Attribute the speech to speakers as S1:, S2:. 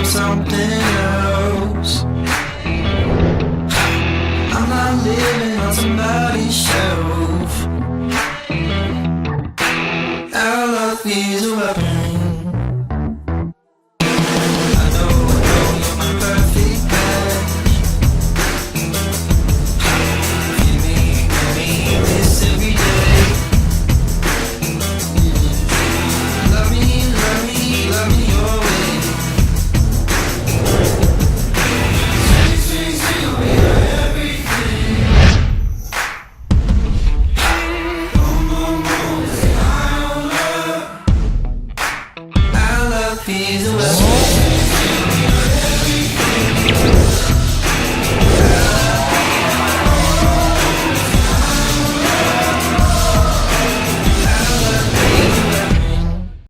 S1: something else. I'm not living on somebody's shelf. Our love is a weapon. I know you're my perfect match. Give me this every day. Love me your way. Our love is a weapon.